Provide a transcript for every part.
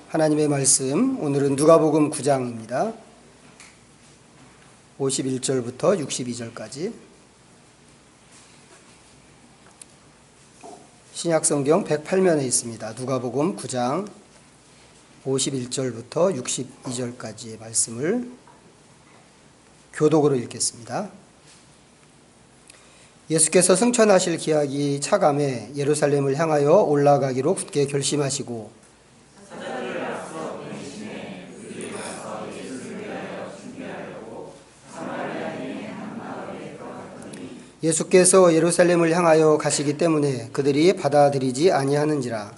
하나님의 말씀, 오늘은 누가복음 9장입니다. 51절부터 62절까지. 신약성경 108면에 있습니다. 누가복음 9장 51절부터 62절까지의 말씀을 교독으로 읽겠습니다. 예수께서 승천하실 기약이 차감해 예루살렘을 향하여 올라가기로 굳게 결심하시고 예수께서 예루살렘을 향하여 가시기 때문에 그들이 받아들이지 아니하는지라.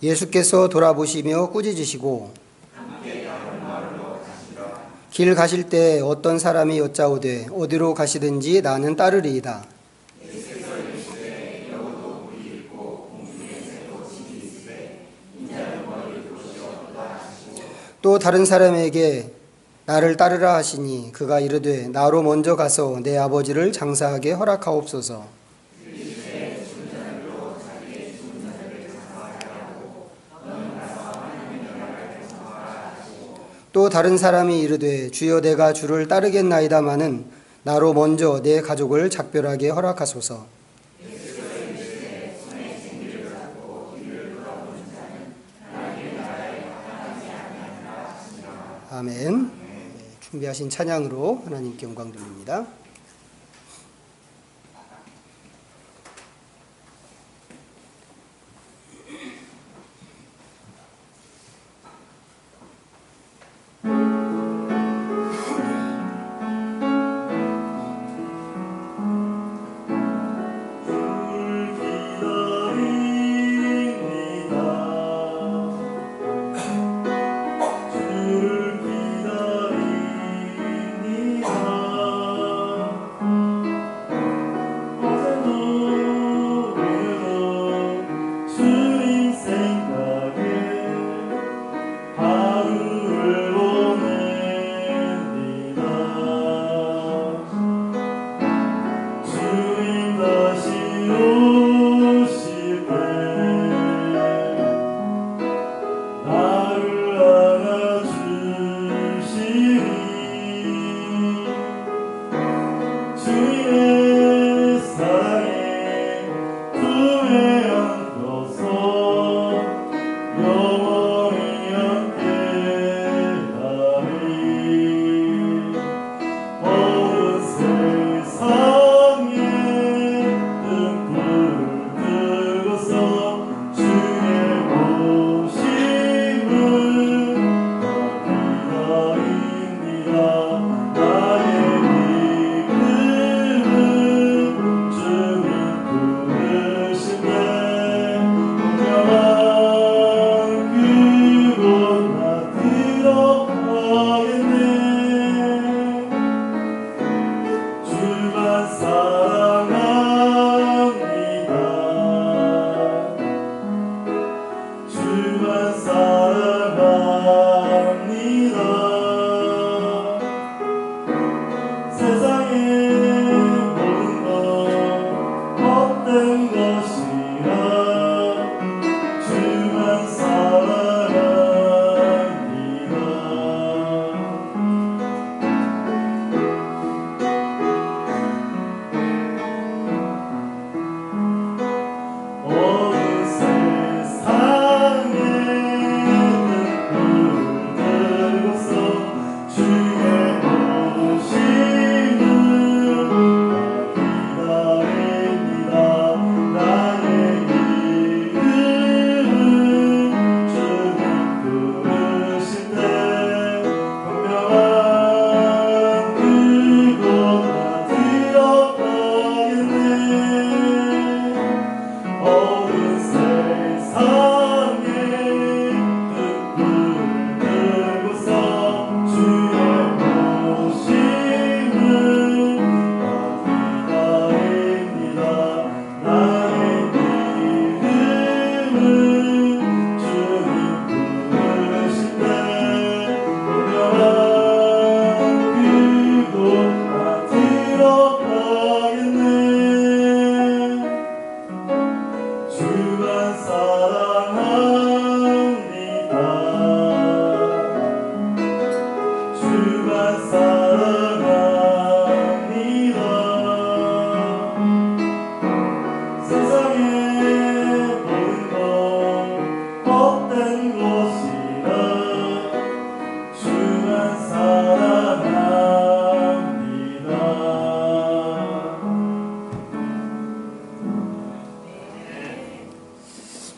예수께서 돌아보시며 꾸짖으시고 길 가실 때 어떤 사람이 여짜오되 어디로 가시든지 나는 따르리이다. 또 다른 사람에게 나를 따르라 하시니 그가 이르되 나로 먼저 가서 내 아버지를 장사하게 허락하옵소서. 또 다른 사람이 이르되 주여 내가 주를 따르겠나이다마는 나로 먼저 내 가족을 작별하게 허락하소서. 아멘. 준비하신 찬양으로 하나님께 영광 돌립니다.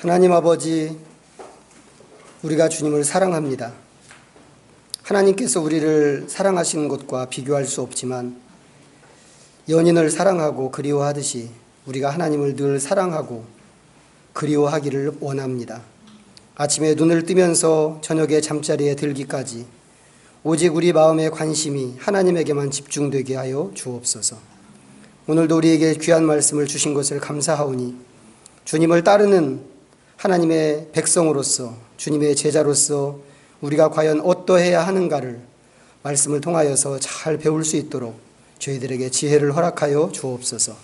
하나님 아버지, 우리가 주님을 사랑합니다. 하나님께서 우리를 사랑하시는 것과 비교할 수 없지만 연인을 사랑하고 그리워하듯이 우리가 하나님을 늘 사랑하고 그리워하기를 원합니다. 아침에 눈을 뜨면서 저녁에 잠자리에 들기까지 오직 우리 마음의 관심이 하나님에게만 집중되게 하여 주옵소서. 오늘도 우리에게 귀한 말씀을 주신 것을 감사하오니 주님을 따르는 하나님의 백성으로서, 주님의 제자로서 우리가 과연 어떠해야 하는가를 말씀을 통하여서 잘 배울 수 있도록 저희들에게 지혜를 허락하여 주옵소서.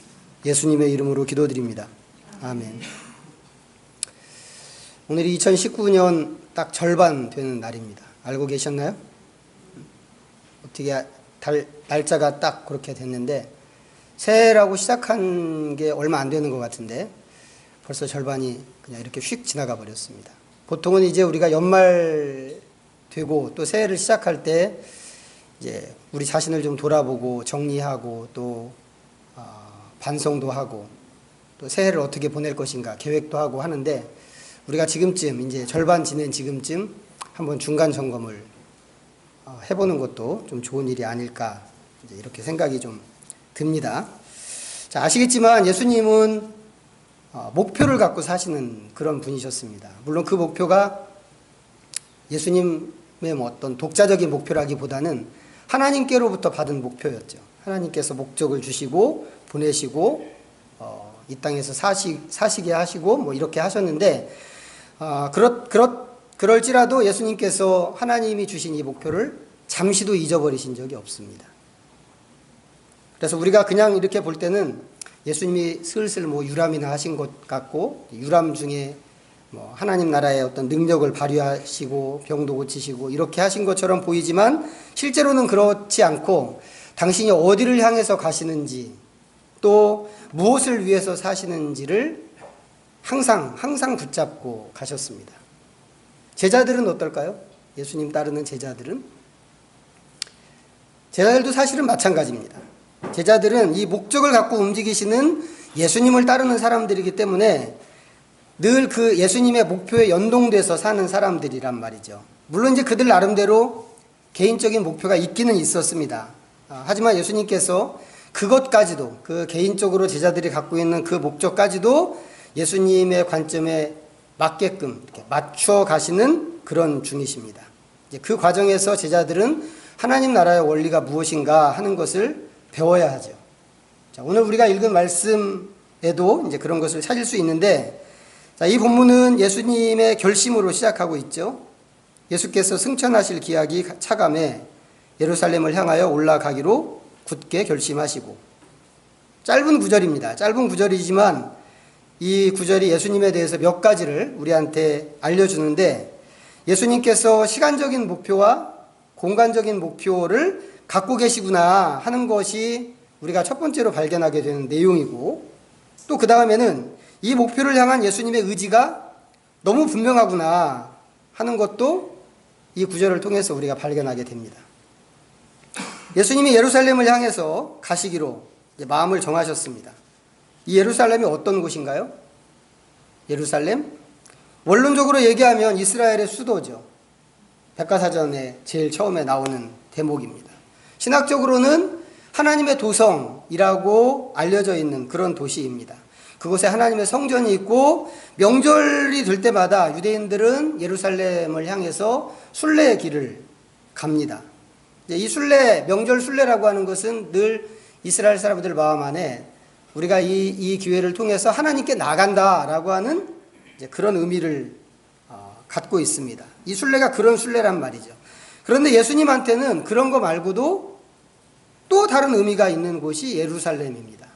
예수님의 이름으로 기도드립니다. 아멘. 오늘이 2019년 딱 절반 되는 날입니다. 알고 계셨나요? 어떻게 날짜가 딱 그렇게 됐는데 새해라고 시작한 게 얼마 안 되는 것 같은데 벌써 절반이 그냥 이렇게 휙 지나가 버렸습니다. 보통은 이제 우리가 연말 되고 또 새해를 시작할 때 이제 우리 자신을 좀 돌아보고 정리하고 또 반성도 하고 또 새해를 어떻게 보낼 것인가 계획도 하고 하는데 우리가 지금쯤 이제 절반 지낸 지금쯤 한번 중간 점검을 해보는 것도 좀 좋은 일이 아닐까 이제 이렇게 생각이 좀 듭니다. 자, 아시겠지만 예수님은 목표를 갖고 사시는 그런 분이셨습니다. 물론 그 목표가 예수님의 어떤 독자적인 목표라기보다는 하나님께로부터 받은 목표였죠. 하나님께서 목적을 주시고 보내시고 이 땅에서 사시게 하시고 뭐 이렇게 하셨는데 그럴지라도 예수님께서 하나님이 주신 이 목표를 잠시도 잊어버리신 적이 없습니다. 그래서 우리가 그냥 이렇게 볼 때는 예수님이 슬슬 뭐 유람이나 하신 것 같고 유람 중에 뭐 하나님 나라의 어떤 능력을 발휘하시고 병도 고치시고 이렇게 하신 것처럼 보이지만 실제로는 그렇지 않고 당신이 어디를 향해서 가시는지 또 무엇을 위해서 사시는지를 항상 붙잡고 가셨습니다. 제자들은 어떨까요? 예수님 따르는 제자들도 사실은 마찬가지입니다. 제자들은 이 목적을 갖고 움직이시는 예수님을 따르는 사람들이기 때문에 늘 그 예수님의 목표에 연동돼서 사는 사람들이란 말이죠. 물론 이제 그들 나름대로 개인적인 목표가 있기는 있었습니다. 하지만 예수님께서 그것까지도 그 개인적으로 제자들이 갖고 있는 그 목적까지도 예수님의 관점에 맞게끔 이렇게 맞춰 가시는 그런 중이십니다. 이제 그 과정에서 제자들은 하나님 나라의 원리가 무엇인가 하는 것을 배워야 하죠. 자, 오늘 우리가 읽은 말씀에도 이제 그런 것을 찾을 수 있는데, 자, 이 본문은 예수님의 결심으로 시작하고 있죠. 예수께서 승천하실 기약이 차감해 예루살렘을 향하여 올라가기로 굳게 결심하시고, 짧은 구절입니다. 짧은 구절이지만 이 구절이 예수님에 대해서 몇 가지를 우리한테 알려주는데, 예수님께서 시간적인 목표와 공간적인 목표를 갖고 계시구나 하는 것이 우리가 첫 번째로 발견하게 되는 내용이고, 또 그 다음에는 이 목표를 향한 예수님의 의지가 너무 분명하구나 하는 것도 이 구절을 통해서 우리가 발견하게 됩니다. 예수님이 예루살렘을 향해서 가시기로 마음을 정하셨습니다. 이 예루살렘이 어떤 곳인가요? 예루살렘? 원론적으로 얘기하면 이스라엘의 수도죠. 백과사전에 제일 처음에 나오는 대목입니다. 신학적으로는 하나님의 도성이라고 알려져 있는 그런 도시입니다. 그곳에 하나님의 성전이 있고 명절이 될 때마다 유대인들은 예루살렘을 향해서 순례의 길을 갑니다. 이 순례, 명절 순례라고 하는 것은 늘 이스라엘 사람들 마음 안에 우리가 이 기회를 통해서 하나님께 나간다라고 하는 그런 의미를 갖고 있습니다. 이 순례가 그런 순례란 말이죠. 그런데 예수님한테는 그런 거 말고도 또 다른 의미가 있는 곳이 예루살렘입니다.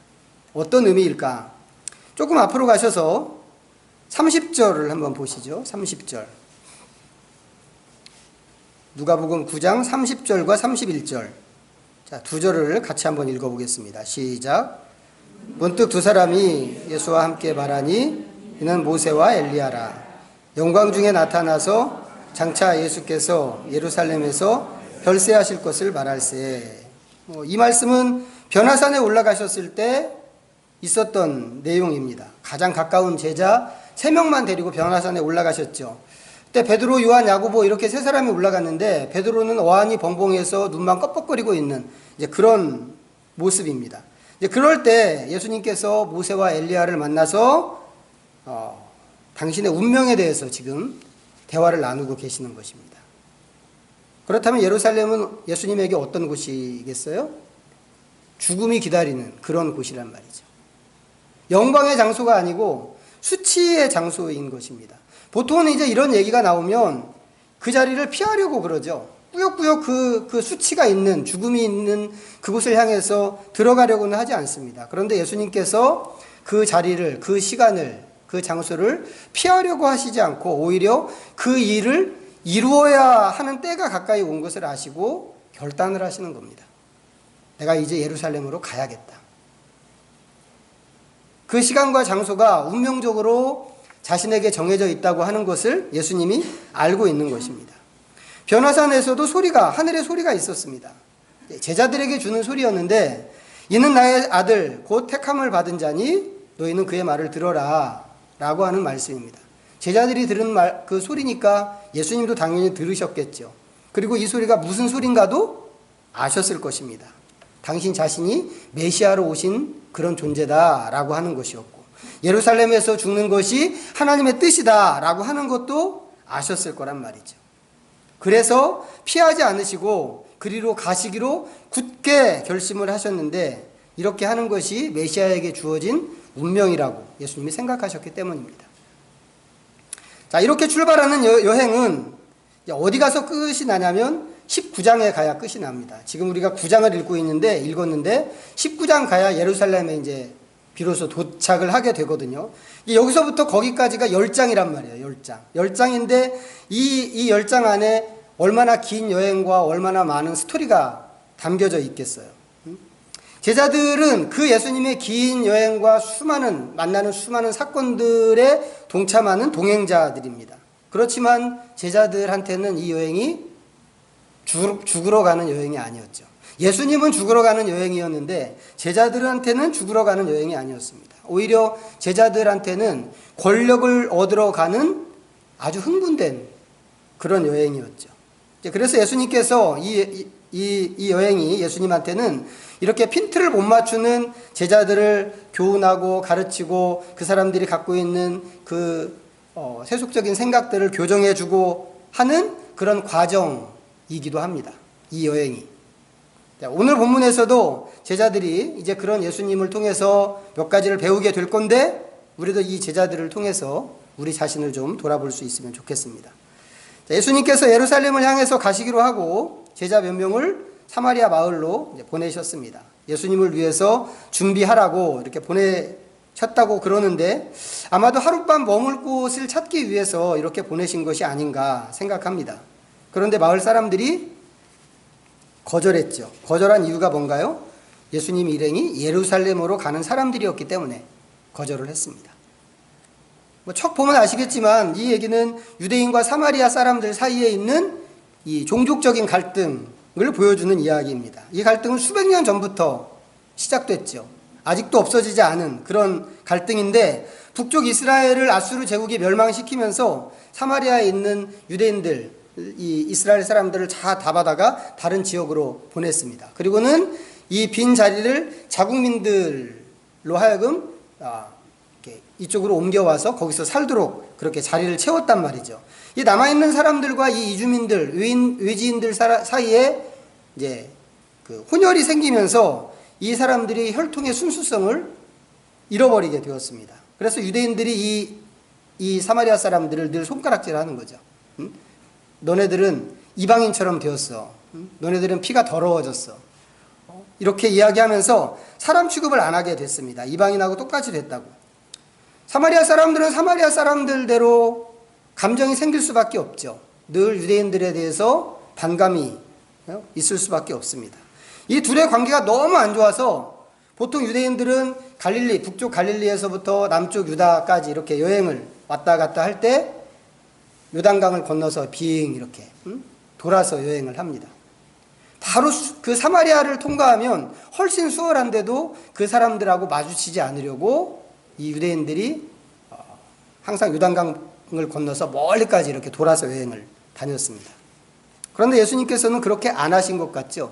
어떤 의미일까? 조금 앞으로 가셔서 30절을 한번 보시죠. 30절. 누가복음 9장 30절과 31절. 자, 두 절을 같이 한번 읽어보겠습니다. 시작. 문득 두 사람이 예수와 함께 말하니 이는 모세와 엘리야라. 영광 중에 나타나서 장차 예수께서 예루살렘에서 별세하실 것을 말할세. 이 말씀은 변화산에 올라가셨을 때 있었던 내용입니다. 가장 가까운 제자 3명만 데리고 변화산에 올라가셨죠. 그때 베드로, 요한, 야고보 이렇게 3사람이 올라갔는데 베드로는 어안이 벙벙해서 눈만 껍벅거리고 있는 이제 그런 모습입니다. 이제 그럴 때 예수님께서 모세와 엘리야를 만나서 당신의 운명에 대해서 지금 대화를 나누고 계시는 것입니다. 그렇다면 예루살렘은 예수님에게 어떤 곳이겠어요? 죽음이 기다리는 그런 곳이란 말이죠. 영광의 장소가 아니고 수치의 장소인 것입니다. 보통은 이제 이런 얘기가 나오면 그 자리를 피하려고 그러죠. 꾸역꾸역 그 수치가 있는, 죽음이 있는 그곳을 향해서 들어가려고는 하지 않습니다. 그런데 예수님께서 그 자리를, 그 시간을, 그 장소를 피하려고 하시지 않고 오히려 그 일을 이루어야 하는 때가 가까이 온 것을 아시고 결단을 하시는 겁니다. 내가 이제 예루살렘으로 가야겠다. 그 시간과 장소가 운명적으로 자신에게 정해져 있다고 하는 것을 예수님이 알고 있는 것입니다. 변화산에서도 하늘의 소리가 있었습니다. 제자들에게 주는 소리였는데, 이는 나의 아들 곧 택함을 받은 자니 너희는 그의 말을 들어라 라고 하는 말씀입니다. 제자들이 들은 그 소리니까 예수님도 당연히 들으셨겠죠. 그리고 이 소리가 무슨 소린가도 아셨을 것입니다. 당신 자신이 메시아로 오신 그런 존재다라고 하는 것이었고, 예루살렘에서 죽는 것이 하나님의 뜻이다라고 하는 것도 아셨을 거란 말이죠. 그래서 피하지 않으시고 그리로 가시기로 굳게 결심을 하셨는데, 이렇게 하는 것이 메시아에게 주어진 운명이라고 예수님이 생각하셨기 때문입니다. 자, 이렇게 출발하는 여행은 어디 가서 끝이 나냐면 19장에 가야 끝이 납니다. 지금 우리가 9장을 읽었는데 19장 가야 예루살렘에 이제 비로소 도착을 하게 되거든요. 여기서부터 거기까지가 10장이란 말이에요. 10장. 10장인데 이 10장 안에 얼마나 긴 여행과 얼마나 많은 스토리가 담겨져 있겠어요. 제자들은 그 예수님의 긴 여행과 만나는 수많은 사건들에 동참하는 동행자들입니다. 그렇지만 제자들한테는 이 여행이 죽으러 가는 여행이 아니었죠. 예수님은 죽으러 가는 여행이었는데 제자들한테는 죽으러 가는 여행이 아니었습니다. 오히려 제자들한테는 권력을 얻으러 가는 아주 흥분된 그런 여행이었죠. 그래서 예수님께서 이 여행이 예수님한테는 이렇게 핀트를 못 맞추는 제자들을 교훈하고 가르치고 그 사람들이 갖고 있는 그 세속적인 생각들을 교정해주고 하는 그런 과정이기도 합니다. 이 여행이. 오늘 본문에서도 제자들이 이제 그런 예수님을 통해서 몇 가지를 배우게 될 건데, 우리도 이 제자들을 통해서 우리 자신을 좀 돌아볼 수 있으면 좋겠습니다. 예수님께서 예루살렘을 향해서 가시기로 하고 제자 몇 명을 사마리아 마을로 보내셨습니다. 예수님을 위해서 준비하라고 이렇게 보내셨다고 그러는데, 아마도 하룻밤 머물 곳을 찾기 위해서 이렇게 보내신 것이 아닌가 생각합니다. 그런데 마을 사람들이 거절했죠. 거절한 이유가 뭔가요? 예수님 일행이 예루살렘으로 가는 사람들이었기 때문에 거절을 했습니다. 척 보면 아시겠지만 이 얘기는 유대인과 사마리아 사람들 사이에 있는 이 종족적인 갈등을 보여주는 이야기입니다. 이 갈등은 수백 년 전부터 시작됐죠. 아직도 없어지지 않은 그런 갈등인데, 북쪽 이스라엘을 아수르 제국이 멸망시키면서 사마리아에 있는 유대인들, 이 이스라엘 사람들을 다 받아가 다른 지역으로 보냈습니다. 그리고는 이 빈 자리를 자국민들로 하여금 이쪽으로 옮겨와서 거기서 살도록 그렇게 자리를 채웠단 말이죠. 이 남아있는 사람들과 이 이주민들, 외지인들 사이에 이제 그 혼혈이 생기면서 이 사람들이 혈통의 순수성을 잃어버리게 되었습니다. 그래서 유대인들이 이 사마리아 사람들을 늘 손가락질하는 거죠. 너네들은 이방인처럼 되었어. 너네들은 피가 더러워졌어. 이렇게 이야기하면서 사람 취급을 안 하게 됐습니다. 이방인하고 똑같이 됐다고. 사마리아 사람들은 사마리아 사람들대로 감정이 생길 수밖에 없죠. 늘 유대인들에 대해서 반감이 있을 수밖에 없습니다. 이 둘의 관계가 너무 안 좋아서 보통 유대인들은 갈릴리, 북쪽 갈릴리에서부터 남쪽 유다까지 이렇게 여행을 왔다 갔다 할 때 요단강을 건너서 빙 이렇게 돌아서 여행을 합니다. 바로 그 사마리아를 통과하면 훨씬 수월한데도 그 사람들하고 마주치지 않으려고 이 유대인들이 항상 요단강을 건너서 멀리까지 이렇게 돌아서 여행을 다녔습니다. 그런데 예수님께서는 그렇게 안 하신 것 같죠?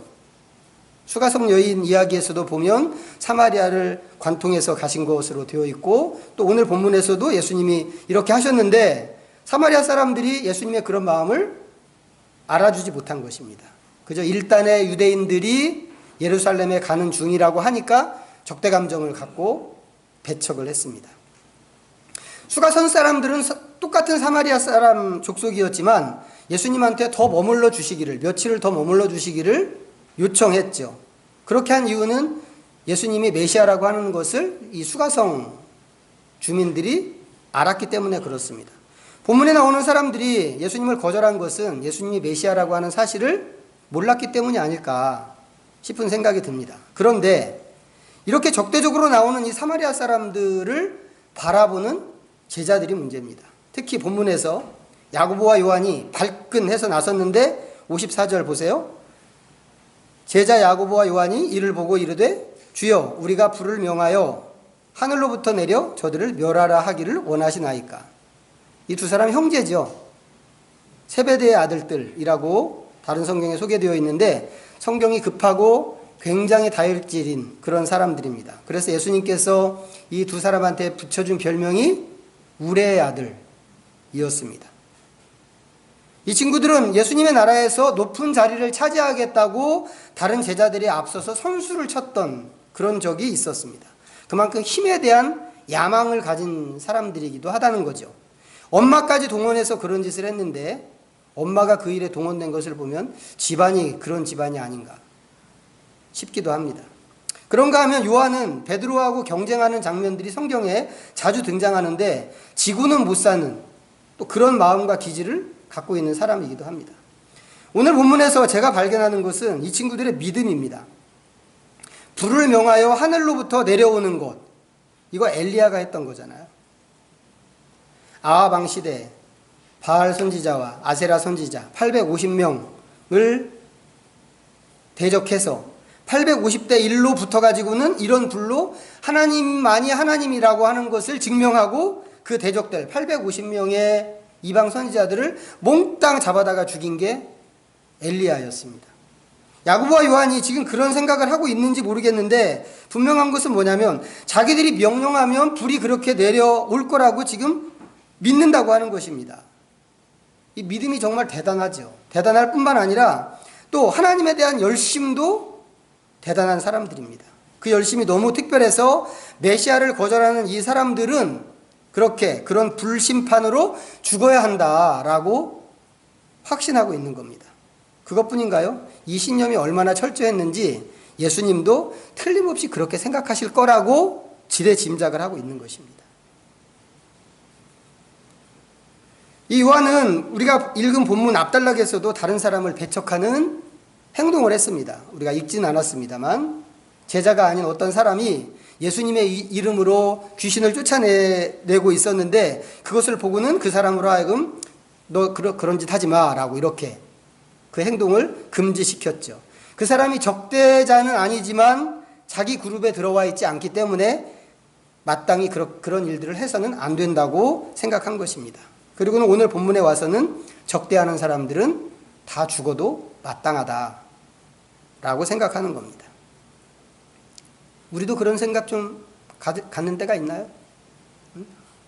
수가성 여인 이야기에서도 보면 사마리아를 관통해서 가신 것으로 되어 있고, 또 오늘 본문에서도 예수님이 이렇게 하셨는데 사마리아 사람들이 예수님의 그런 마음을 알아주지 못한 것입니다. 그저 일단의 유대인들이 예루살렘에 가는 중이라고 하니까 적대감정을 갖고 배척을 했습니다. 수가성 사람들은 똑같은 사마리아 사람 족속이었지만 예수님한테 더 머물러 주시기를, 며칠을 더 머물러 주시기를 요청했죠. 그렇게 한 이유는 예수님이 메시아라고 하는 것을 이 수가성 주민들이 알았기 때문에 그렇습니다. 본문에 나오는 사람들이 예수님을 거절한 것은 예수님이 메시아라고 하는 사실을 몰랐기 때문이 아닐까 싶은 생각이 듭니다. 그런데 이렇게 적대적으로 나오는 이 사마리아 사람들을 바라보는 제자들이 문제입니다. 특히 본문에서 야고보와 요한이 발끈해서 나섰는데 54절 보세요. 제자 야고보와 요한이 이를 보고 이르되 주여 우리가 불을 명하여 하늘로부터 내려 저들을 멸하라 하기를 원하시나이까. 이 두 사람 형제죠. 세베대의 아들들이라고 다른 성경에 소개되어 있는데 성경이 급하고 굉장히 다혈질인 그런 사람들입니다. 그래서 예수님께서 이 두 사람한테 붙여준 별명이 우레의 아들이었습니다. 이 친구들은 예수님의 나라에서 높은 자리를 차지하겠다고 다른 제자들이 앞서서 선수를 쳤던 그런 적이 있었습니다. 그만큼 힘에 대한 야망을 가진 사람들이기도 하다는 거죠. 엄마까지 동원해서 그런 짓을 했는데 엄마가 그 일에 동원된 것을 보면 집안이 그런 집안이 아닌가 싶기도 합니다. 그런가 하면 요한은 베드로하고 경쟁하는 장면들이 성경에 자주 등장하는데 지구는 못 사는 또 그런 마음과 기질을 갖고 있는 사람이기도 합니다. 오늘 본문에서 제가 발견하는 것은 이 친구들의 믿음입니다. 불을 명하여 하늘로부터 내려오는 것, 이거 엘리야가 했던 거잖아요. 아합 왕 시대에 바알 선지자와 아세라 선지자 850명을 대적해서 850대 1로 붙어가지고는 이런 불로 하나님만이 하나님이라고 하는 것을 증명하고 그 대적될 850명의 이방 선지자들을 몽땅 잡아다가 죽인 게 엘리야였습니다. 야고보와 요한이 지금 그런 생각을 하고 있는지 모르겠는데 분명한 것은 뭐냐면 자기들이 명령하면 불이 그렇게 내려올 거라고 지금 믿는다고 하는 것입니다. 이 믿음이 정말 대단하죠. 대단할 뿐만 아니라 또 하나님에 대한 열심도 대단한 사람들입니다. 그 열심이 너무 특별해서 메시아를 거절하는 이 사람들은 그렇게 그런 불심판으로 죽어야 한다라고 확신하고 있는 겁니다. 그것뿐인가요? 이 신념이 얼마나 철저했는지 예수님도 틀림없이 그렇게 생각하실 거라고 지레짐작을 하고 있는 것입니다. 이 요한은 우리가 읽은 본문 앞단락에서도 다른 사람을 배척하는 행동을 했습니다. 우리가 읽지는 않았습니다만 제자가 아닌 어떤 사람이 예수님의 이름으로 귀신을 쫓아내고 있었는데 그것을 보고는 그 사람으로 하여금 너 그런 짓 하지 마라고 이렇게 그 행동을 금지시켰죠. 그 사람이 적대자는 아니지만 자기 그룹에 들어와 있지 않기 때문에 마땅히 그런 일들을 해서는 안 된다고 생각한 것입니다. 그리고는 오늘 본문에 와서는 적대하는 사람들은 다 죽어도 마땅하다라고 생각하는 겁니다. 우리도 그런 생각 좀 갖는 때가 있나요?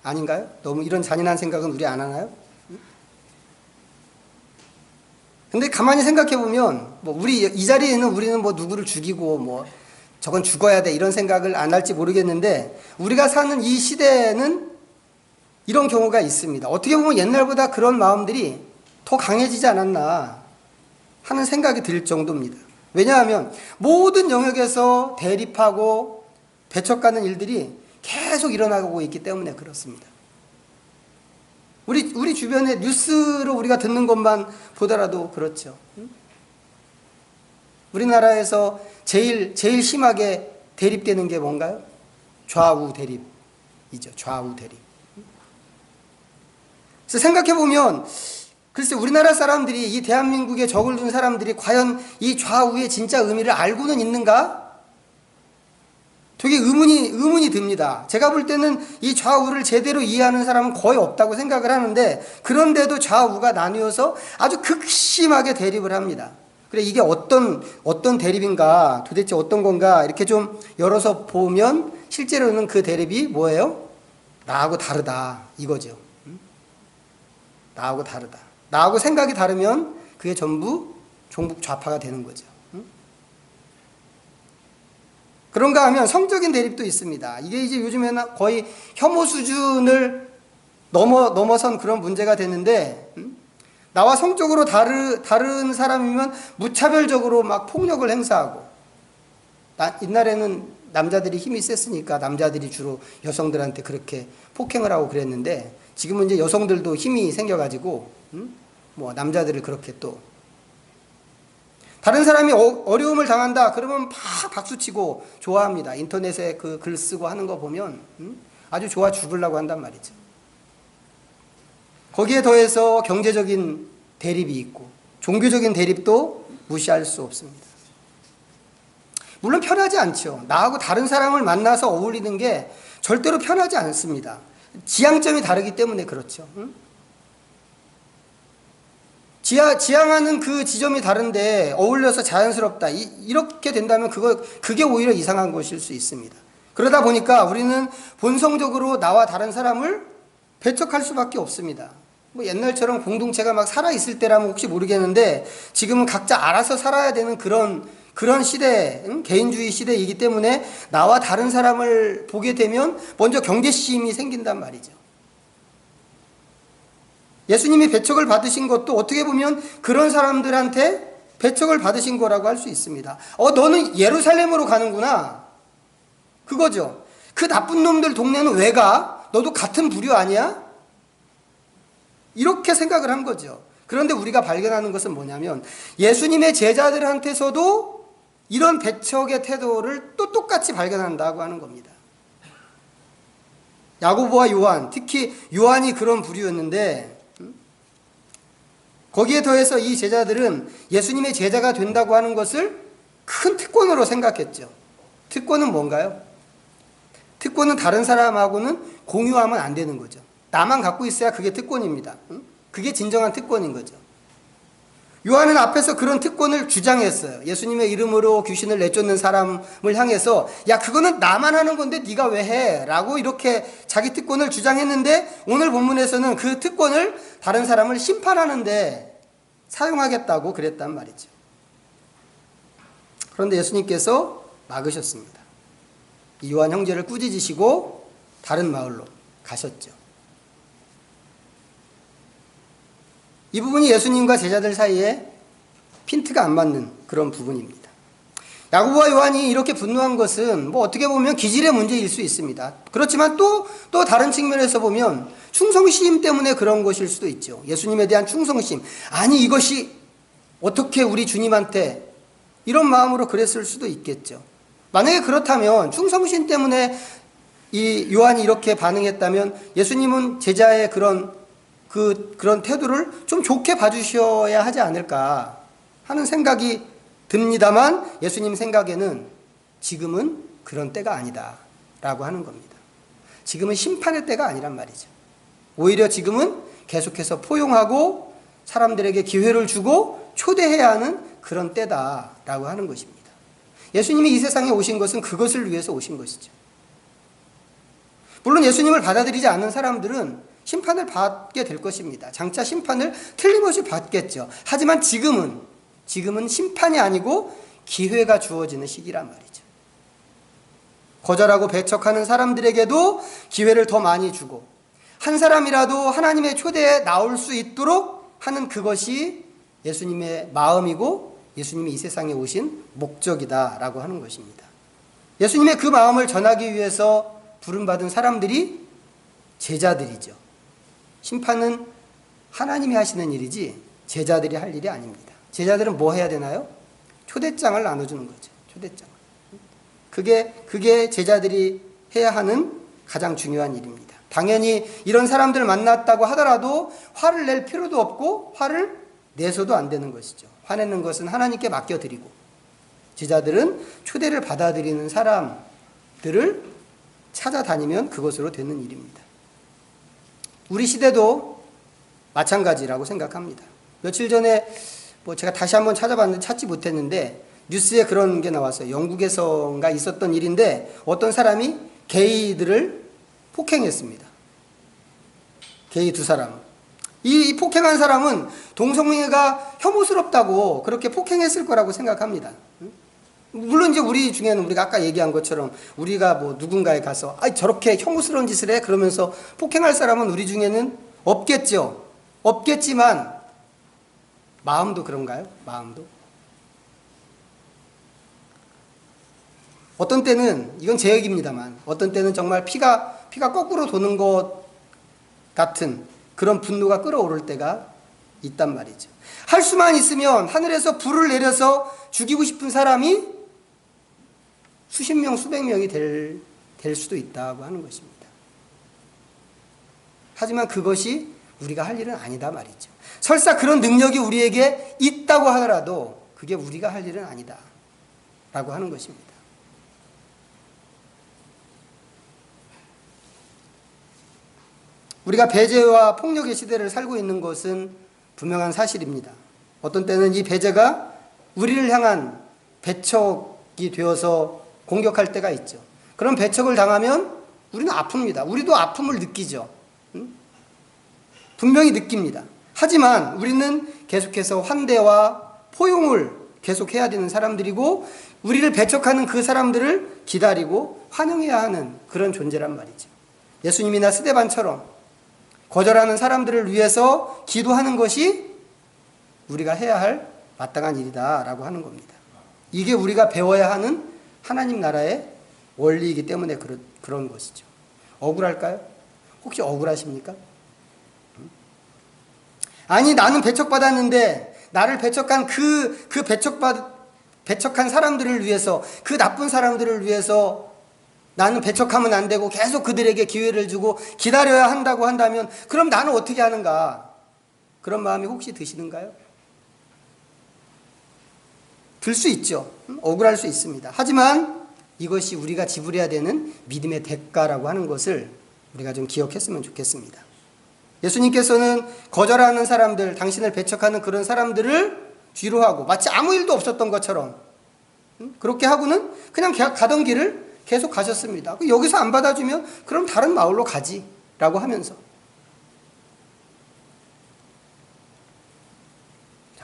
아닌가요? 너무 이런 잔인한 생각은 우리 안 하나요? 근데 가만히 생각해 보면 우리 이 자리에 있는 우리는 누구를 죽이고 저건 죽어야 돼 이런 생각을 안 할지 모르겠는데 우리가 사는 이 시대에는 이런 경우가 있습니다. 어떻게 보면 옛날보다 그런 마음들이 더 강해지지 않았나 하는 생각이 들 정도입니다. 왜냐하면 모든 영역에서 대립하고 배척하는 일들이 계속 일어나고 있기 때문에 그렇습니다. 우리 주변에 뉴스로 우리가 듣는 것만 보더라도 그렇죠. 우리나라에서 제일 심하게 대립되는 게 뭔가요? 좌우 대립이죠. 좌우 대립. 그래서 생각해보면 글쎄 우리나라 사람들이 이 대한민국에 적을 둔 사람들이 과연 이 좌우의 진짜 의미를 알고는 있는가? 저게 의문이 듭니다. 제가 볼 때는 이 좌우를 제대로 이해하는 사람은 거의 없다고 생각을 하는데, 그런데도 좌우가 나뉘어서 아주 극심하게 대립을 합니다. 그래, 이게 어떤 대립인가, 도대체 어떤 건가, 이렇게 좀 열어서 보면 실제로는 그 대립이 뭐예요? 나하고 다르다, 이거죠. 나하고 다르다. 나하고 생각이 다르면 그게 전부 종북 좌파가 되는 거죠. 그런가 하면 성적인 대립도 있습니다. 이게 이제 요즘에는 거의 혐오 수준을 넘어선 그런 문제가 되는데, 나와 성적으로 다른 사람이면 무차별적으로 막 폭력을 행사하고, 옛날에는 남자들이 힘이 셌으니까 남자들이 주로 여성들한테 그렇게 폭행을 하고 그랬는데, 지금은 이제 여성들도 힘이 생겨가지고 뭐 남자들을 그렇게 또, 다른 사람이 어려움을 당한다 그러면 막 박수치고 좋아합니다. 인터넷에 그 글 쓰고 하는 거 보면 아주 좋아 죽으려고 한단 말이죠. 거기에 더해서 경제적인 대립이 있고 종교적인 대립도 무시할 수 없습니다. 물론 편하지 않죠. 나하고 다른 사람을 만나서 어울리는 게 절대로 편하지 않습니다. 지향점이 다르기 때문에 그렇죠. 지향하는 그 지점이 다른데 어울려서 자연스럽다, 이렇게 된다면 그게 오히려 이상한 것일 수 있습니다. 그러다 보니까 우리는 본성적으로 나와 다른 사람을 배척할 수밖에 없습니다. 뭐 옛날처럼 공동체가 막 살아있을 때라면 혹시 모르겠는데, 지금은 각자 알아서 살아야 되는 그런 시대, 개인주의 시대이기 때문에 나와 다른 사람을 보게 되면 먼저 경계심이 생긴단 말이죠. 예수님이 배척을 받으신 것도 어떻게 보면 그런 사람들한테 배척을 받으신 거라고 할 수 있습니다. 너는 예루살렘으로 가는구나, 그거죠. 그 나쁜 놈들 동네는 왜 가? 너도 같은 부류 아니야? 이렇게 생각을 한 거죠. 그런데 우리가 발견하는 것은 뭐냐면, 예수님의 제자들한테서도 이런 배척의 태도를 또 똑같이 발견한다고 하는 겁니다. 야고보와 요한, 특히 요한이 그런 부류였는데, 거기에 더해서 이 제자들은 예수님의 제자가 된다고 하는 것을 큰 특권으로 생각했죠. 특권은 뭔가요? 특권은 다른 사람하고는 공유하면 안 되는 거죠. 나만 갖고 있어야 그게 특권입니다. 그게 진정한 특권인 거죠. 요한은 앞에서 그런 특권을 주장했어요. 예수님의 이름으로 귀신을 내쫓는 사람을 향해서, 야, 그거는 나만 하는 건데 네가 왜 해? 라고 이렇게 자기 특권을 주장했는데, 오늘 본문에서는 그 특권을 다른 사람을 심판하는데 사용하겠다고 그랬단 말이죠. 그런데 예수님께서 막으셨습니다. 이 요한 형제를 꾸짖으시고 다른 마을로 가셨죠. 이 부분이 예수님과 제자들 사이에 핀트가 안 맞는 그런 부분입니다. 야고보와 요한이 이렇게 분노한 것은 뭐 어떻게 보면 기질의 문제일 수 있습니다. 그렇지만 또 다른 측면에서 보면 충성심 때문에 그런 것일 수도 있죠. 예수님에 대한 충성심. 아니, 이것이 어떻게 우리 주님한테, 이런 마음으로 그랬을 수도 있겠죠. 만약에 그렇다면, 충성심 때문에 이 요한이 이렇게 반응했다면 예수님은 제자의 그런 태도를 좀 좋게 봐주셔야 하지 않을까 하는 생각이 듭니다만, 예수님 생각에는 지금은 그런 때가 아니다 라고 하는 겁니다. 지금은 심판의 때가 아니란 말이죠. 오히려 지금은 계속해서 포용하고 사람들에게 기회를 주고 초대해야 하는 그런 때다라고 하는 것입니다. 예수님이 이 세상에 오신 것은 그것을 위해서 오신 것이죠. 물론 예수님을 받아들이지 않는 사람들은 심판을 받게 될 것입니다. 장차 심판을 틀림없이 받겠죠. 하지만 지금은 심판이 아니고 기회가 주어지는 시기란 말이죠. 거절하고 배척하는 사람들에게도 기회를 더 많이 주고, 한 사람이라도 하나님의 초대에 나올 수 있도록 하는 그것이 예수님의 마음이고 예수님이 이 세상에 오신 목적이다라고 하는 것입니다. 예수님의 그 마음을 전하기 위해서 부름받은 사람들이 제자들이죠. 심판은 하나님이 하시는 일이지 제자들이 할 일이 아닙니다. 제자들은 뭐 해야 되나요? 초대장을 나눠주는 거죠. 초대장. 그게 제자들이 해야 하는 가장 중요한 일입니다. 당연히 이런 사람들 만났다고 하더라도 화를 낼 필요도 없고 화를 내서도 안 되는 것이죠. 화내는 것은 하나님께 맡겨드리고, 제자들은 초대를 받아들이는 사람들 찾아다니면 그것으로 되는 일입니다. 우리 시대도 마찬가지라고 생각합니다. 며칠 전에 제가 다시 한번 찾아봤는데 찾지 못했는데 뉴스에 그런 게 나왔어요. 영국에서인가 있었던 일인데 어떤 사람이 게이들을 폭행했습니다. 게이 두 사람. 이 폭행한 사람은 동성애가 혐오스럽다고 그렇게 폭행했을 거라고 생각합니다. 물론 이제 우리 중에는 우리가 아까 얘기한 것처럼 우리가 누군가에 가서 저렇게 혐오스러운 짓을 해 그러면서 폭행할 사람은 우리 중에는 없겠죠. 없겠지만 마음도 그런가요? 마음도? 어떤 때는 이건 제 얘기입니다만 어떤 때는 정말 피가 거꾸로 도는 것 같은 그런 분노가 끓어오를 때가 있단 말이죠. 할 수만 있으면 하늘에서 불을 내려서 죽이고 싶은 사람이 수십 명, 수백 명이 될 수도 있다고 하는 것입니다. 하지만 그것이 우리가 할 일은 아니다 말이죠. 설사 그런 능력이 우리에게 있다고 하더라도 그게 우리가 할 일은 아니다 라고 하는 것입니다. 우리가 배제와 폭력의 시대를 살고 있는 것은 분명한 사실입니다. 어떤 때는 이 배제가 우리를 향한 배척이 되어서 공격할 때가 있죠. 그런 배척을 당하면 우리는 아픕니다. 우리도 아픔을 느끼죠. 분명히 느낍니다. 하지만 우리는 계속해서 환대와 포용을 계속해야 되는 사람들이고 우리를 배척하는 그 사람들을 기다리고 환영해야 하는 그런 존재란 말이죠. 예수님이나 스데반처럼 거절하는 사람들을 위해서 기도하는 것이 우리가 해야 할 마땅한 일이다라고 하는 겁니다. 이게 우리가 배워야 하는 하나님 나라의 원리이기 때문에 그런 것이죠. 억울할까요? 혹시 억울하십니까? 아니 나는 배척받았는데 나를 배척한 배척한 사람들을 위해서 그 나쁜 사람들을 위해서 나는 배척하면 안 되고 계속 그들에게 기회를 주고 기다려야 한다고 한다면 그럼 나는 어떻게 하는가? 그런 마음이 혹시 드시는가요? 들 수 있죠. 억울할 수 있습니다. 하지만 이것이 우리가 지불해야 되는 믿음의 대가라고 하는 것을 우리가 좀 기억했으면 좋겠습니다. 예수님께서는 거절하는 사람들, 당신을 배척하는 그런 사람들을 뒤로하고 마치 아무 일도 없었던 것처럼 그렇게 하고는 그냥 가던 길을 계속 가셨습니다. 여기서 안 받아주면 그럼 다른 마을로 가지 라고 하면서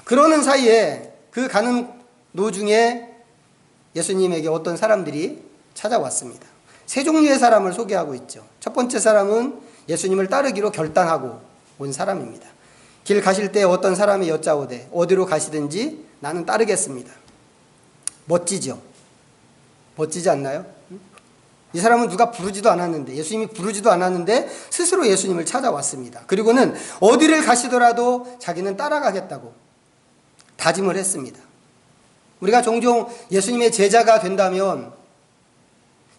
그러는 사이에 그 가는 도중에 예수님에게 어떤 사람들이 찾아왔습니다. 세 종류의 사람을 소개하고 있죠. 첫 번째 사람은 예수님을 따르기로 결단하고 온 사람입니다. 길 가실 때 어떤 사람이 여짜오되 어디로 가시든지 나는 따르겠습니다. 멋지죠? 멋지지 않나요? 이 사람은 누가 부르지도 않았는데 예수님이 부르지도 않았는데 스스로 예수님을 찾아왔습니다. 그리고는 어디를 가시더라도 자기는 따라가겠다고 다짐을 했습니다. 우리가 종종 예수님의 제자가 된다면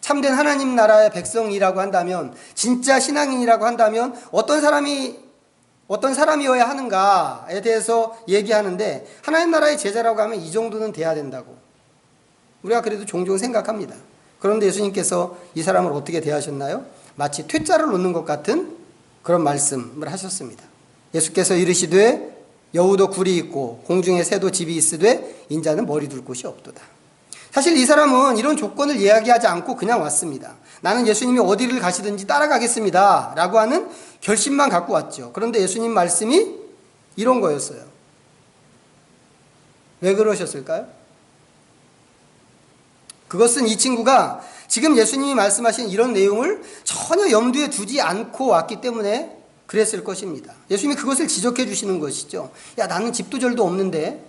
참된 하나님 나라의 백성이라고 한다면 진짜 신앙인이라고 한다면 어떤 사람이어야 하는가에 대해서 얘기하는데 하나님 나라의 제자라고 하면 이 정도는 돼야 된다고 우리가 그래도 종종 생각합니다. 그런데 예수님께서 이 사람을 어떻게 대하셨나요? 마치 퇴짜를 놓는 것 같은 그런 말씀을 하셨습니다. 예수께서 이르시되 여우도 굴이 있고 공중에 새도 집이 있으되 인자는 머리 둘 곳이 없도다. 사실 이 사람은 이런 조건을 이야기하지 않고 그냥 왔습니다. 나는 예수님이 어디를 가시든지 따라가겠습니다 라고 하는 결심만 갖고 왔죠. 그런데 예수님 말씀이 이런 거였어요. 왜 그러셨을까요? 그것은 이 친구가 지금 예수님이 말씀하신 이런 내용을 전혀 염두에 두지 않고 왔기 때문에 그랬을 것입니다. 예수님이 그것을 지적해 주시는 것이죠. 야, 나는 집도 절도 없는데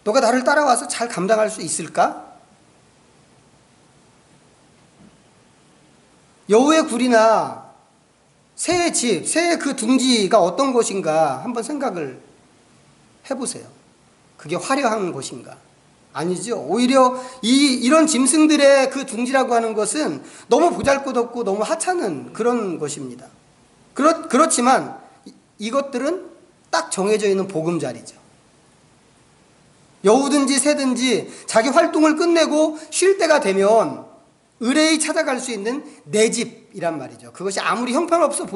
너가 나를 따라와서 잘 감당할 수 있을까? 여우의 굴이나 새의 집, 새의 그 둥지가 어떤 곳인가 한번 생각을 해보세요. 그게 화려한 곳인가? 아니죠. 오히려 이런 짐승들의 그 둥지라고 하는 것은 너무 보잘것없고 너무 하찮은 그런 것입니다. 그렇지만 이것들은 딱 정해져 있는 보금자리죠. 여우든지 새든지 자기 활동을 끝내고 쉴 때가 되면 의뢰히 찾아갈 수 있는 내 집이란 말이죠. 그것이 아무리 형편없어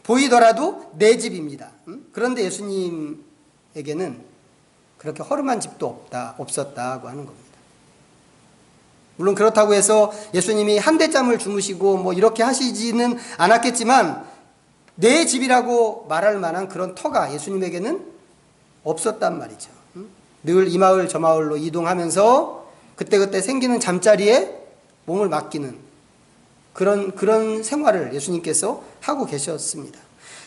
보이더라도 내 집입니다. 그런데 예수님에게는 그렇게 허름한 집도 없었다고 하는 겁니다. 물론 그렇다고 해서 예수님이 한대짬을 주무시고 뭐 이렇게 하시지는 않았겠지만 내 집이라고 말할 만한 그런 터가 예수님에게는 없었단 말이죠. 늘 이 마을 저 마을로 이동하면서 그때그때 생기는 잠자리에 몸을 맡기는 그런 생활을 예수님께서 하고 계셨습니다.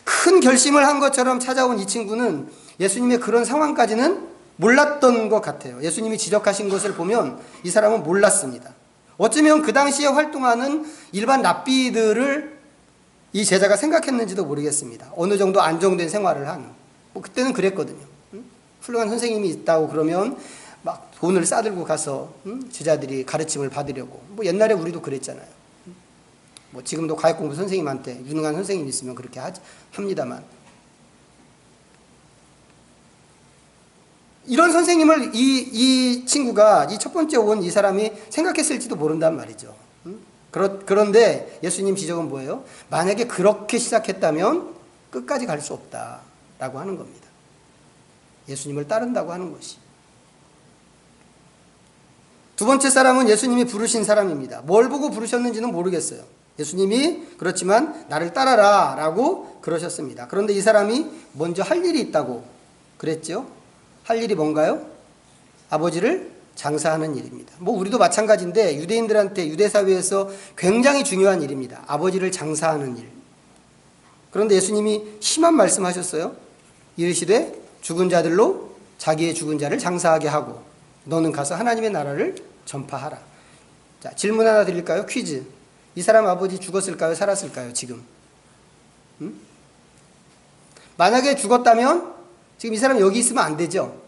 큰 결심을 한 것처럼 찾아온 이 친구는 예수님의 그런 상황까지는 몰랐던 것 같아요. 예수님이 지적하신 것을 보면 이 사람은 몰랐습니다. 어쩌면 그 당시에 활동하는 일반 랍비들을 이 제자가 생각했는지도 모르겠습니다. 어느 정도 안정된 생활을 하는. 그때는 그랬거든요. 훌륭한 선생님이 있다고 그러면 막 돈을 싸들고 가서 제자들이 가르침을 받으려고. 뭐 옛날에 우리도 그랬잖아요. 뭐 지금도 과학공부 선생님한테 유능한 선생님이 있으면 그렇게 합니다만. 이런 선생님을 이 친구가 이 첫 번째 온 이 사람이 생각했을지도 모른단 말이죠. 그런데 예수님 지적은 뭐예요? 만약에 그렇게 시작했다면 끝까지 갈 수 없다라고 하는 겁니다. 예수님을 따른다고 하는 것이. 두 번째 사람은 예수님이 부르신 사람입니다. 뭘 보고 부르셨는지는 모르겠어요. 예수님이 그렇지만 나를 따라라 라고 그러셨습니다. 그런데 이 사람이 먼저 할 일이 있다고 그랬죠. 할 일이 뭔가요? 아버지를 장사하는 일입니다. 뭐 우리도 마찬가지인데 유대인들한테 유대사회에서 굉장히 중요한 일입니다. 아버지를 장사하는 일. 그런데 예수님이 심한 말씀하셨어요. 이르시되 죽은 자들로 자기의 죽은 자를 장사하게 하고 너는 가서 하나님의 나라를 전파하라. 자, 질문 하나 드릴까요? 퀴즈. 이 사람 아버지 죽었을까요? 살았을까요? 지금? 만약에 죽었다면 지금 이 사람 여기 있으면 안 되죠?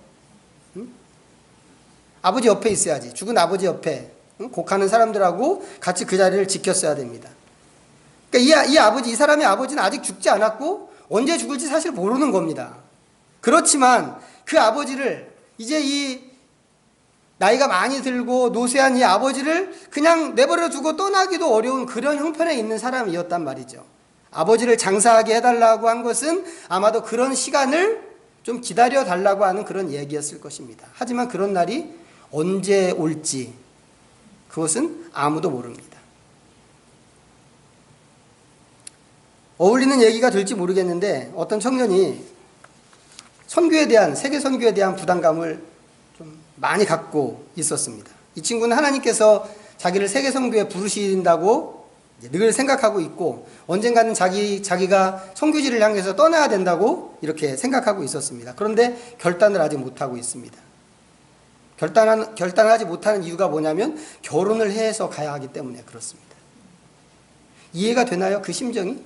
아버지 옆에 있어야지. 죽은 아버지 옆에 곡하는 사람들하고 같이 그 자리를 지켰어야 됩니다. 그러니까 이 사람의 아버지는 아직 죽지 않았고 언제 죽을지 사실 모르는 겁니다. 그렇지만 그 아버지를 이제 이 나이가 많이 들고 노쇠한 이 아버지를 그냥 내버려 두고 떠나기도 어려운 그런 형편에 있는 사람이었단 말이죠. 아버지를 장사하게 해달라고 한 것은 아마도 그런 시간을 좀 기다려 달라고 하는 그런 얘기였을 것입니다. 하지만 그런 날이 언제 올지 그것은 아무도 모릅니다. 어울리는 얘기가 될지 모르겠는데 어떤 청년이 선교에 대한 세계 선교에 대한 부담감을 좀 많이 갖고 있었습니다. 이 친구는 하나님께서 자기를 세계 선교에 부르신다고 늘 생각하고 있고 언젠가는 자기가 선교지를 향해서 떠나야 된다고 이렇게 생각하고 있었습니다. 그런데 결단을 아직 못하고 있습니다. 결단하지 못하는 이유가 뭐냐면 결혼을 해서 가야 하기 때문에 그렇습니다. 이해가 되나요? 그 심정이?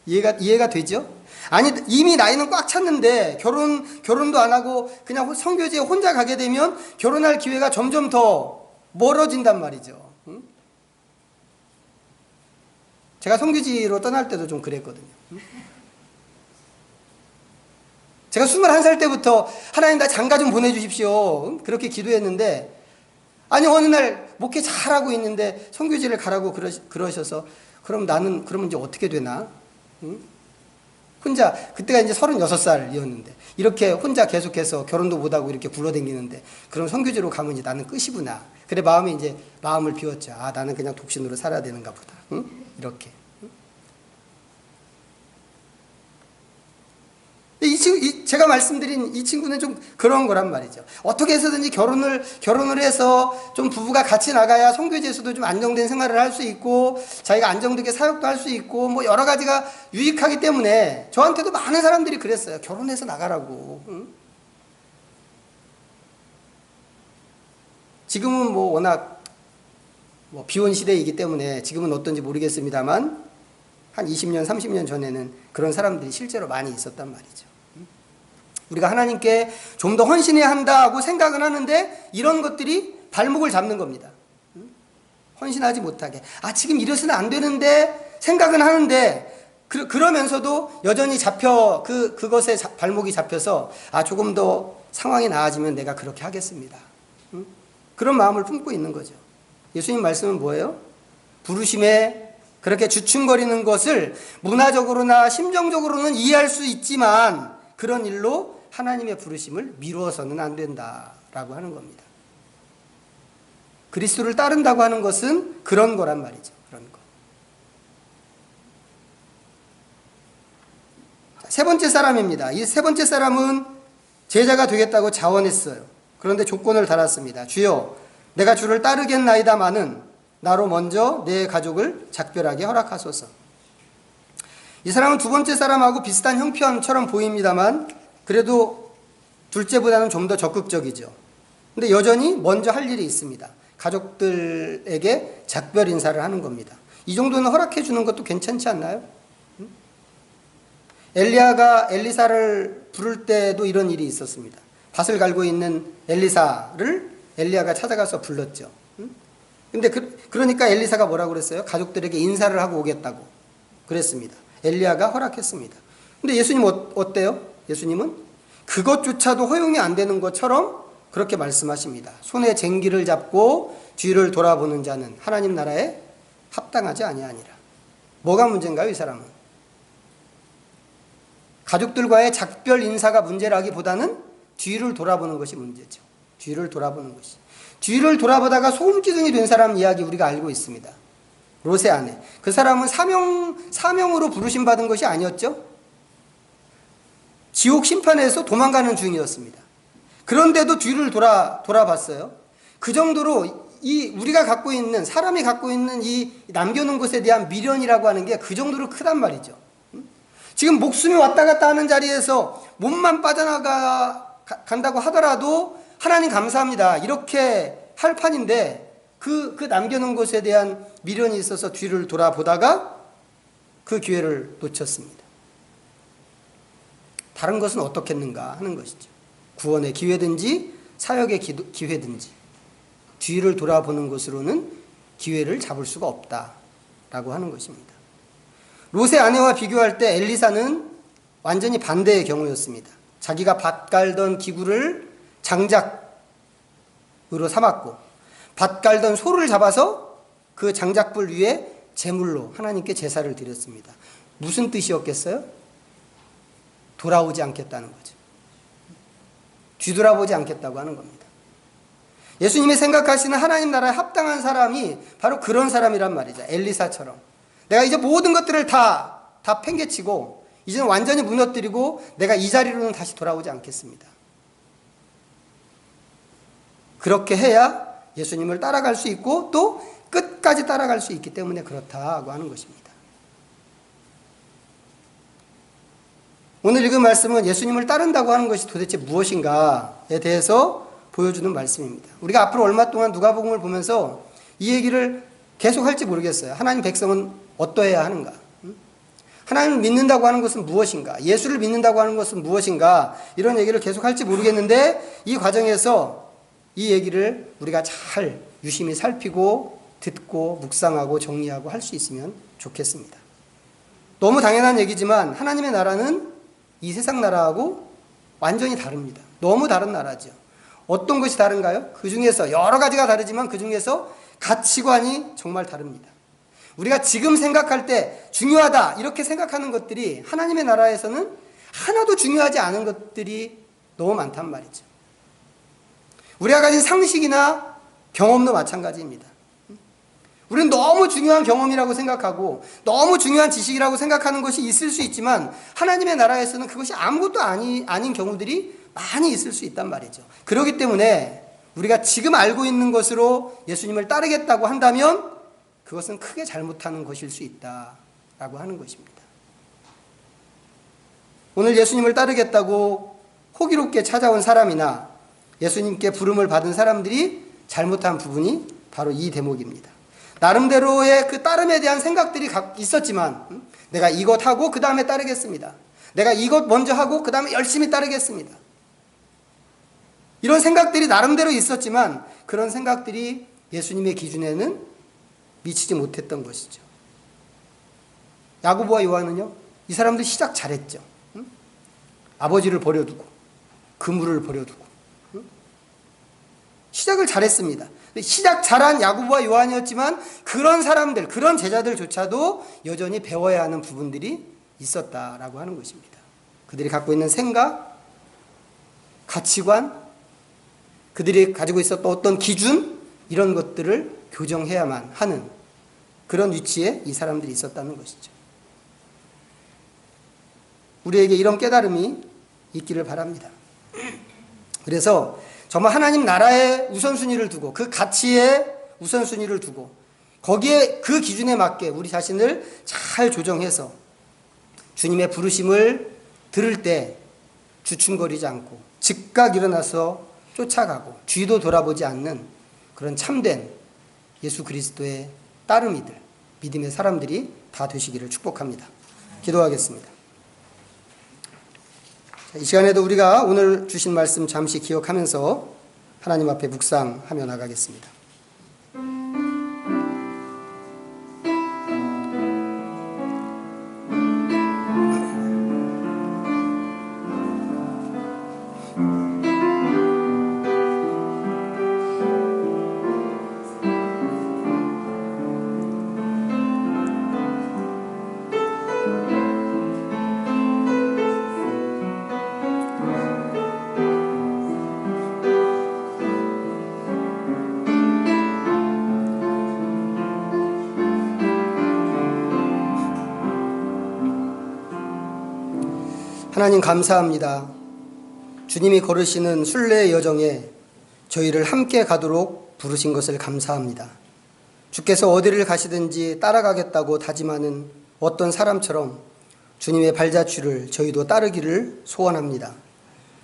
이해가 되죠? 아니 이미 나이는 꽉 찼는데 결혼도 안 하고 그냥 선교지에 혼자 가게 되면 결혼할 기회가 점점 더 멀어진단 말이죠. 제가 선교지로 떠날 때도 좀 그랬거든요. 제가 21살 때부터 하나님 나 장가 좀 보내주십시오. 그렇게 기도했는데 아니 어느 날 목회 잘하고 있는데 선교지를 가라고 그러셔서 그러면 이제 어떻게 되나? 혼자 그때가 이제 36살이었는데 이렇게 혼자 계속해서 결혼도 못하고 이렇게 굴러다니는데 그럼 선교지로 가면 이제 나는 끝이구나. 그래 마음을 비웠죠. 아 나는 그냥 독신으로 살아야 되는가 보다. 이렇게. 제가 말씀드린 이 친구는 좀 그런 거란 말이죠. 어떻게 해서든지 결혼을 해서 좀 부부가 같이 나가야 선교지에서도 좀 안정된 생활을 할 수 있고 자기가 안정되게 사역도 할 수 있고 뭐 여러 가지가 유익하기 때문에 저한테도 많은 사람들이 그랬어요. 결혼해서 나가라고. 지금은 뭐 워낙 비혼 시대이기 때문에 지금은 어떤지 모르겠습니다만 한 20년, 30년 전에는 그런 사람들이 실제로 많이 있었단 말이죠. 우리가 하나님께 좀 더 헌신해야 한다고 생각은 하는데 이런 것들이 발목을 잡는 겁니다. 헌신하지 못하게. 아, 지금 이래서는 안 되는데 생각은 하는데 그러면서도 여전히 그것에 발목이 잡혀서 아, 조금 더 상황이 나아지면 내가 그렇게 하겠습니다. 그런 마음을 품고 있는 거죠. 예수님 말씀은 뭐예요? 부르심에 그렇게 주춤거리는 것을 문화적으로나 심정적으로는 이해할 수 있지만 그런 일로 하나님의 부르심을 미루어서는 안 된다라고 하는 겁니다. 그리스도를 따른다고 하는 것은 그런 거란 말이죠. 그런 거. 세 번째 사람입니다. 이 세 번째 사람은 제자가 되겠다고 자원했어요. 그런데 조건을 달았습니다. 주여, 내가 주를 따르겠나이다마는 나로 먼저 내 가족을 작별하게 허락하소서. 이 사람은 두 번째 사람하고 비슷한 형편처럼 보입니다만 그래도 둘째보다는 좀 더 적극적이죠. 근데 여전히 먼저 할 일이 있습니다. 가족들에게 작별 인사를 하는 겁니다. 이 정도는 허락해 주는 것도 괜찮지 않나요? 엘리야가 엘리사를 부를 때도 이런 일이 있었습니다. 밭을 갈고 있는 엘리사를 엘리야가 찾아가서 불렀죠. 근데 그러니까 엘리사가 뭐라고 그랬어요? 가족들에게 인사를 하고 오겠다고 그랬습니다. 엘리야가 허락했습니다. 근데 예수님 어때요? 예수님은 그것조차도 허용이 안 되는 것처럼 그렇게 말씀하십니다. 손에 쟁기를 잡고 뒤를 돌아보는 자는 하나님 나라에 합당하지 아니하니라. 뭐가 문제인가요, 이 사람은? 가족들과의 작별 인사가 문제라기보다는 뒤를 돌아보는 것이 문제죠. 뒤를 돌아보는 것이. 뒤를 돌아보다가 소금기둥이 된 사람 이야기 우리가 알고 있습니다. 롯의 아내. 그 사람은 사명으로 부르심 받은 것이 아니었죠. 지옥 심판에서 도망가는 중이었습니다. 그런데도 뒤를 돌아봤어요. 그 정도로 우리가 갖고 있는, 사람이 갖고 있는 이 남겨놓은 것에 대한 미련이라고 하는 게 그 정도로 크단 말이죠. 지금 목숨이 왔다 갔다 하는 자리에서 몸만 간다고 하더라도 하나님 감사합니다. 이렇게 할 판인데 그 남겨놓은 것에 대한 미련이 있어서 뒤를 돌아보다가 그 기회를 놓쳤습니다. 다른 것은 어떻겠는가 하는 것이죠. 구원의 기회든지 사역의 기회든지 뒤를 돌아보는 것으로는 기회를 잡을 수가 없다라고 하는 것입니다. 롯의 아내와 비교할 때 엘리사는 완전히 반대의 경우였습니다. 자기가 밭 갈던 기구를 장작으로 삼았고 밭 갈던 소를 잡아서 그 장작불 위에 제물로 하나님께 제사를 드렸습니다. 무슨 뜻이었겠어요? 돌아오지 않겠다는 거죠. 뒤돌아보지 않겠다고 하는 겁니다. 예수님이 생각하시는 하나님 나라에 합당한 사람이 바로 그런 사람이란 말이죠. 엘리사처럼. 내가 이제 모든 것들을 다 팽개치고 이제는 완전히 무너뜨리고 내가 이 자리로는 다시 돌아오지 않겠습니다. 그렇게 해야 예수님을 따라갈 수 있고 또 끝까지 따라갈 수 있기 때문에 그렇다고 하는 것입니다. 오늘 읽은 말씀은 예수님을 따른다고 하는 것이 도대체 무엇인가에 대해서 보여주는 말씀입니다. 우리가 앞으로 얼마 동안 누가복음을 보면서 이 얘기를 계속 할지 모르겠어요. 하나님 백성은 어떠해야 하는가? 하나님을 믿는다고 하는 것은 무엇인가? 예수를 믿는다고 하는 것은 무엇인가? 이런 얘기를 계속 할지 모르겠는데 이 과정에서 이 얘기를 우리가 잘 유심히 살피고 듣고 묵상하고 정리하고 할 수 있으면 좋겠습니다. 너무 당연한 얘기지만 하나님의 나라는 이 세상 나라하고 완전히 다릅니다. 너무 다른 나라죠. 어떤 것이 다른가요? 그 중에서 여러 가지가 다르지만 그 중에서 가치관이 정말 다릅니다. 우리가 지금 생각할 때 중요하다 이렇게 생각하는 것들이 하나님의 나라에서는 하나도 중요하지 않은 것들이 너무 많단 말이죠. 우리가 가진 상식이나 경험도 마찬가지입니다. 우리는 너무 중요한 경험이라고 생각하고 너무 중요한 지식이라고 생각하는 것이 있을 수 있지만 하나님의 나라에서는 그것이 아무것도 아닌 경우들이 많이 있을 수 있단 말이죠. 그렇기 때문에 우리가 지금 알고 있는 것으로 예수님을 따르겠다고 한다면 그것은 크게 잘못하는 것일 수 있다라고 하는 것입니다. 오늘 예수님을 따르겠다고 호기롭게 찾아온 사람이나 예수님께 부름을 받은 사람들이 잘못한 부분이 바로 이 대목입니다. 나름대로의 그 따름에 대한 생각들이 있었지만 내가 이것 하고 그 다음에 따르겠습니다. 내가 이것 먼저 하고 그 다음에 열심히 따르겠습니다. 이런 생각들이 나름대로 있었지만 그런 생각들이 예수님의 기준에는 미치지 못했던 것이죠. 야고보와 요한은요, 이 사람들 시작 잘했죠. 아버지를 버려두고 그물을 버려두고 시작을 잘했습니다. 시작 잘한 야고보와 요한이었지만 그런 사람들, 그런 제자들조차도 여전히 배워야 하는 부분들이 있었다라고 하는 것입니다. 그들이 갖고 있는 생각, 가치관, 그들이 가지고 있었던 어떤 기준, 이런 것들을 교정해야만 하는 그런 위치에 이 사람들이 있었다는 것이죠. 우리에게 이런 깨달음이 있기를 바랍니다. 그래서 정말 하나님 나라의 우선순위를 두고, 그 가치에 우선순위를 두고, 거기에 그 기준에 맞게 우리 자신을 잘 조정해서 주님의 부르심을 들을 때 주춤거리지 않고 즉각 일어나서 쫓아가고 뒤도 돌아보지 않는 그런 참된 예수 그리스도의 따름이들, 믿음의 사람들이 다 되시기를 축복합니다. 기도하겠습니다. 이 시간에도 우리가 오늘 주신 말씀 잠시 기억하면서 하나님 앞에 묵상하며 나가겠습니다. 하나님 감사합니다. 주님이 걸으시는 순례의 여정에 저희를 함께 가도록 부르신 것을 감사합니다. 주께서 어디를 가시든지 따라가겠다고 다짐하는 어떤 사람처럼 주님의 발자취를 저희도 따르기를 소원합니다.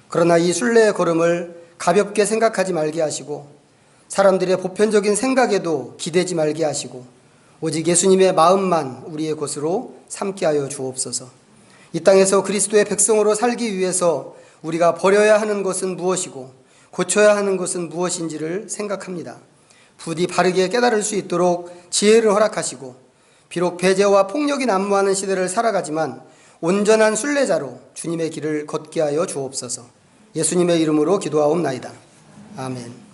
그러나 이 순례의 걸음을 가볍게 생각하지 말게 하시고 사람들의 보편적인 생각에도 기대지 말게 하시고 오직 예수님의 마음만 우리의 것으로 삼게 하여 주옵소서. 이 땅에서 그리스도의 백성으로 살기 위해서 우리가 버려야 하는 것은 무엇이고 고쳐야 하는 것은 무엇인지를 생각합니다. 부디 바르게 깨달을 수 있도록 지혜를 허락하시고 비록 배제와 폭력이 난무하는 시대를 살아가지만 온전한 순례자로 주님의 길을 걷게 하여 주옵소서. 예수님의 이름으로 기도하옵나이다. 아멘.